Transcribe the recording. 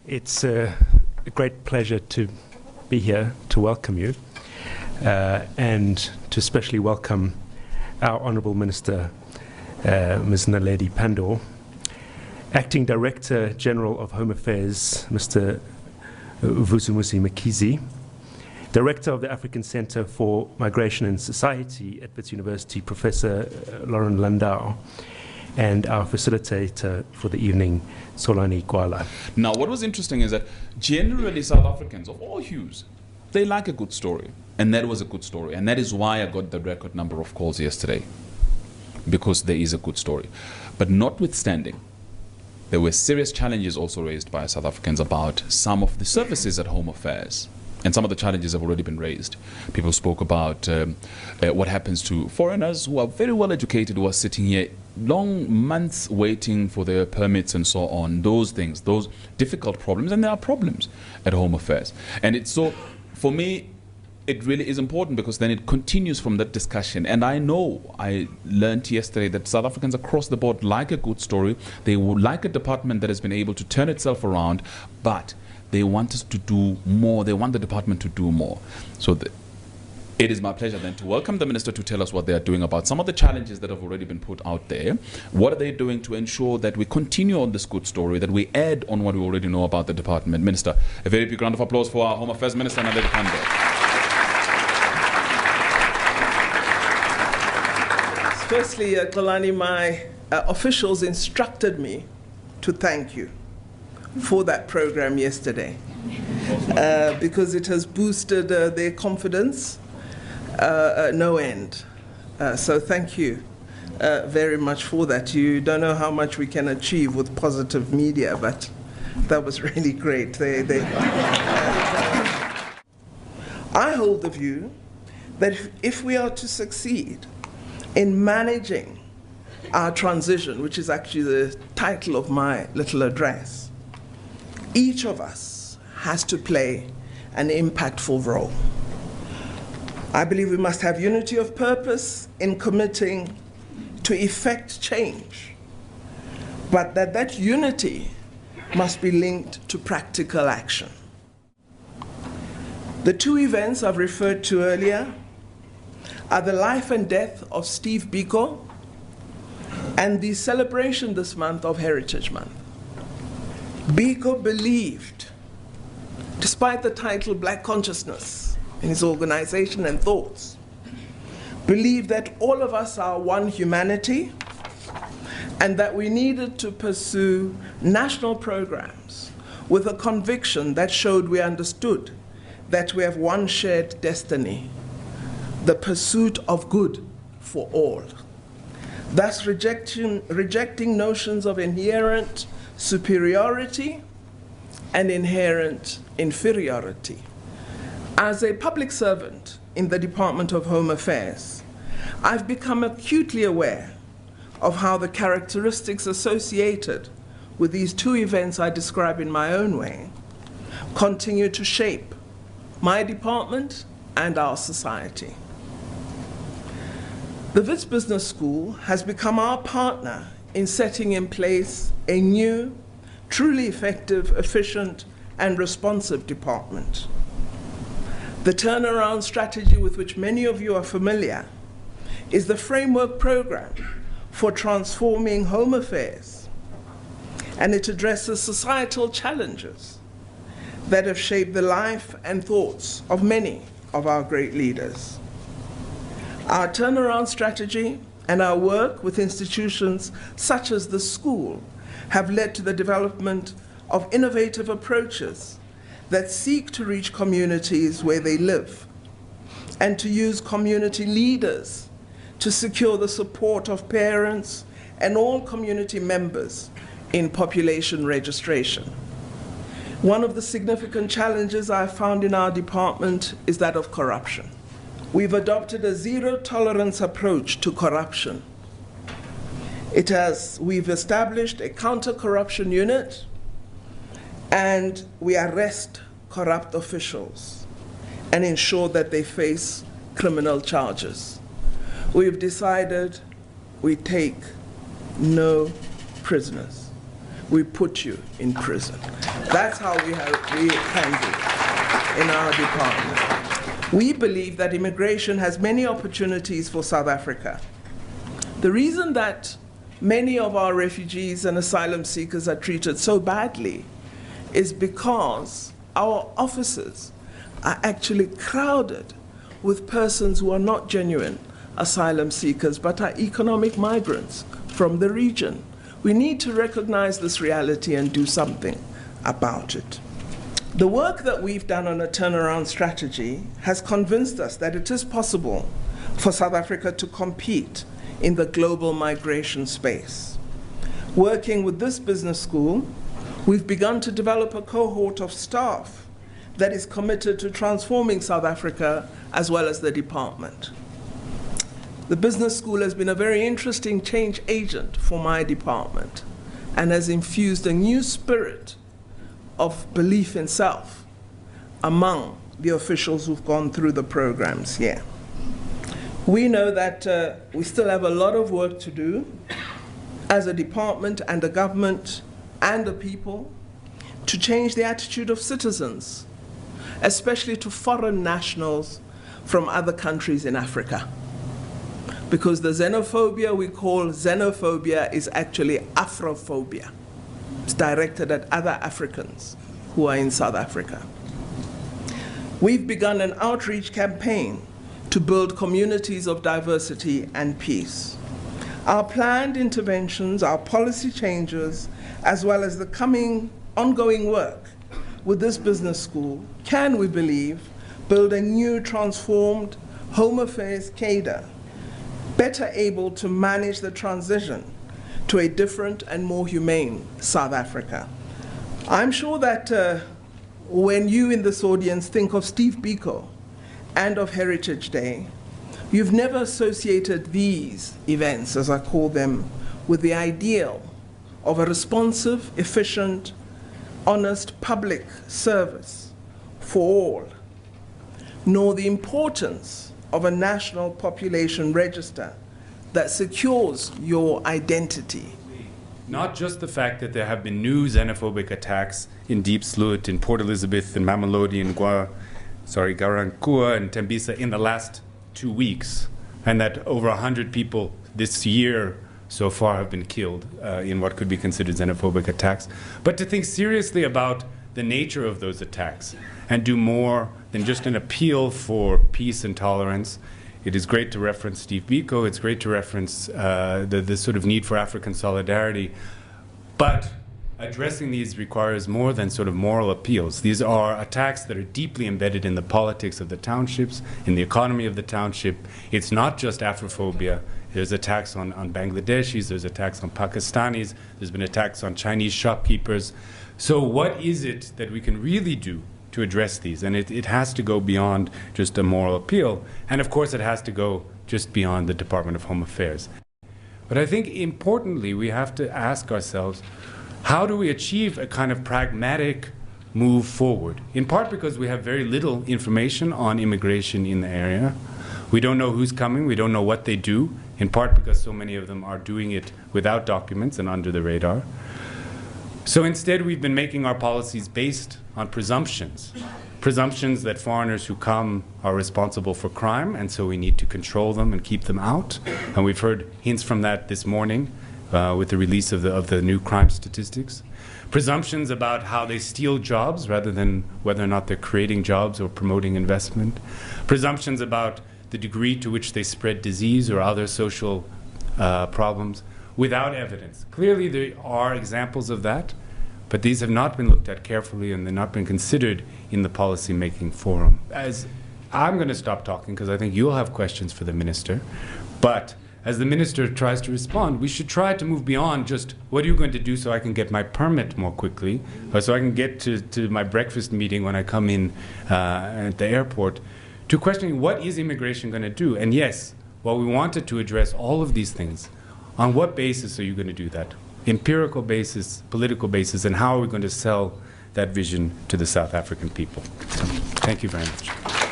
It's a great pleasure to be here to welcome you and to especially welcome our Honourable Minister, Ms. Naledi Pandor, Acting Director General of Home Affairs, Mr. Vusumuzi Mkhize, Director of the African Centre for Migration and Society at Wits University, Professor Loren Landau, and our facilitator for the evening, Solani Kwala. Now, what was interesting is that generally South Africans of all hues, they like a good story. And that was a good story. And that is why I got the record number of calls yesterday, because there is a good story. But notwithstanding, there were serious challenges also raised by South Africans about some of the services at Home Affairs. And some of the challenges have already been raised. People spoke about what happens to foreigners who are very well educated, who are sitting here long months waiting for their permits and so on. Those things, those difficult problems, and there are problems at Home Affairs. And it's so, for me, it really is important because then it continues from that discussion. And I know, I learned yesterday that South Africans across the board like a good story. They would like a department that has been able to turn itself around, but they want us to do more. They want the department to do more. So it is my pleasure then to welcome the Minister to tell us what they are doing about some of the challenges that have already been put out there. What are they doing to ensure that we continue on this good story, that we add on what we already know about the department? Minister, a very big round of applause for our Home Affairs Minister, Naledi Pandor. Firstly, Kalani, my officials instructed me to thank you for that program yesterday because it has boosted their confidence no end. So thank you very much for that. You don't know how much we can achieve with positive media, but that was really great. I hold the view that if we are to succeed in managing our transition, which is actually the title of my little address, each of us has to play an impactful role. I believe we must have unity of purpose in committing to effect change, but that unity must be linked to practical action. The two events I've referred to earlier are the life and death of Steve Biko and the celebration this month of Heritage Month. Biko believed, despite the title Black Consciousness in his organization and thoughts, believed that all of us are one humanity and that we needed to pursue national programs with a conviction that showed we understood that we have one shared destiny, the pursuit of good for all. Thus rejecting notions of inherent superiority and inherent inferiority. As a public servant in the Department of Home Affairs, I've become acutely aware of how the characteristics associated with these two events I describe in my own way continue to shape my department and our society. The Wits Business School has become our partner in setting in place a new, truly effective, efficient, and responsive department. The turnaround strategy with which many of you are familiar is the framework program for transforming home affairs, and it addresses societal challenges that have shaped the life and thoughts of many of our great leaders. Our turnaround strategy and our work with institutions such as the school have led to the development of innovative approaches that seek to reach communities where they live and to use community leaders to secure the support of parents and all community members in population registration. One of the significant challenges I found in our department is that of corruption. We've adopted a zero-tolerance approach to corruption. We've established a counter-corruption unit, and we arrest corrupt officials and ensure that they face criminal charges. We've decided we take no prisoners. we put you in prison. That's how we handle it in our department. We believe that immigration has many opportunities for South Africa. The reason that many of our refugees and asylum seekers are treated so badly is because our offices are actually crowded with persons who are not genuine asylum seekers but are economic migrants from the region. We need to recognize this reality and do something about it. The work that we've done on a turnaround strategy has convinced us that it is possible for South Africa to compete in the global migration space. Working with this business school, we've begun to develop a cohort of staff that is committed to transforming South Africa as well as the department. The business school has been a very interesting change agent for my department and has infused a new spirit of belief in self among the officials who've gone through the programs here. We know that we still have a lot of work to do as a department and a government and the people to change the attitude of citizens, especially to foreign nationals from other countries in Africa. Because the xenophobia we call xenophobia is actually Afrophobia. It's directed at other Africans who are in South Africa. We've begun an outreach campaign to build communities of diversity and peace. Our planned interventions, our policy changes, as well as the ongoing work with this business school can, we believe, build a new transformed Home Affairs cadre, better able to manage the transition to a different and more humane South Africa. I'm sure that when you in this audience think of Steve Biko and of Heritage Day, you've never associated these events, as I call them, with the ideal of a responsive, efficient, honest public service for all, nor the importance of a national population register that secures your identity. Not just the fact that there have been new xenophobic attacks in Deep Sloot, in Port Elizabeth, in Mamelodi, in Garankuwa, and Tembisa in the last 2 weeks, and that over 100 people this year so far have been killed in what could be considered xenophobic attacks, but to think seriously about the nature of those attacks and do more than just an appeal for peace and tolerance. It is great to reference Steve Biko. It's great to reference the sort of need for African solidarity. But addressing these requires more than sort of moral appeals. These are attacks that are deeply embedded in the politics of the townships, in the economy of the township. It's not just Afrophobia. There's attacks on Bangladeshis, there's attacks on Pakistanis, there's been attacks on Chinese shopkeepers. So what is it that we can really do to address these? And it has to go beyond just a moral appeal. And of course, it has to go just beyond the Department of Home Affairs. But I think importantly, we have to ask ourselves, how do we achieve a kind of pragmatic move forward? In part because we have very little information on immigration in the area. We don't know who's coming, we don't know what they do, in part because so many of them are doing it without documents and under the radar. So instead, we've been making our policies based on presumptions. Presumptions that foreigners who come are responsible for crime, and so we need to control them and keep them out. And we've heard hints from that this morning with the release of the new crime statistics. Presumptions about how they steal jobs rather than whether or not they're creating jobs or promoting investment. Presumptions about the degree to which they spread disease or other social problems without evidence. Clearly there are examples of that, but these have not been looked at carefully and they've not been considered in the policy-making forum. As I'm going to stop talking because I think you'll have questions for the minister, but as the minister tries to respond, we should try to move beyond just what are you going to do so I can get my permit more quickly, or so I can get to my breakfast meeting when I come in at the airport, to questioning what is immigration going to do. And yes, while we wanted to address all of these things, on what basis are you going to do that? Empirical basis, political basis, and how are we going to sell that vision to the South African people? So, thank you very much.